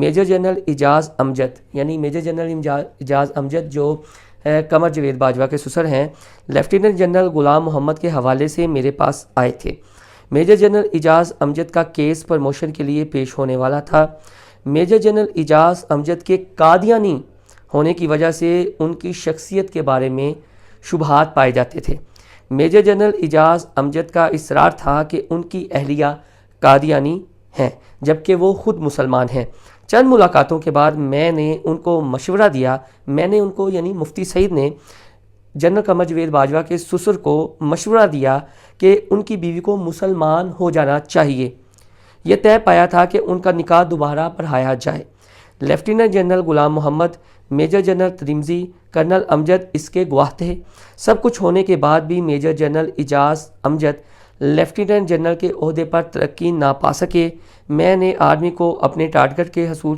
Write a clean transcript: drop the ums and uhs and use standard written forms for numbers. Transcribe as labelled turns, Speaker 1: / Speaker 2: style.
Speaker 1: Major general اعجاز امجد یعنی major general اعجاز امجد جو قمر جاوید باجوہ کے سسر ہیں، لیفٹیننٹ جنرل غلام محمد کے حوالے سے میرے پاس آئے تھے۔ میجر جنرل اعجاز امجد کا کیس پروموشن کے لیے پیش ہونے والا تھا۔ میجر جنرل اعجاز امجد کے قادیانی ہونے کی وجہ سے ان کی شخصیت کے بارے میں شبہات پائے جاتے تھے۔ میجر جنرل اعجاز امجد کا اصرار تھا کہ ان کی اہلیہ قادیانی ہیں جبکہ وہ خود مسلمان ہیں۔ چند ملاقاتوں کے بعد میں نے ان کو مشورہ دیا، یعنی مفتی سعید نے جنرل قمر جاوید باجوہ کے سسر کو مشورہ دیا کہ ان کی بیوی کو مسلمان ہو جانا چاہیے۔ یہ طے پایا تھا کہ ان کا نکاح دوبارہ پڑھایا جائے۔ لیفٹیننٹ جنرل غلام محمد، میجر جنرل ترمذی، کرنل امجد اس کے گواہ تھے۔ سب کچھ ہونے کے بعد بھی میجر جنرل اعجاز امجد لیفٹیننٹ جنرل کے عہدے پر ترقی نہ پا سکے۔ میں نے آرمی کو اپنے ٹارگٹ کے حصول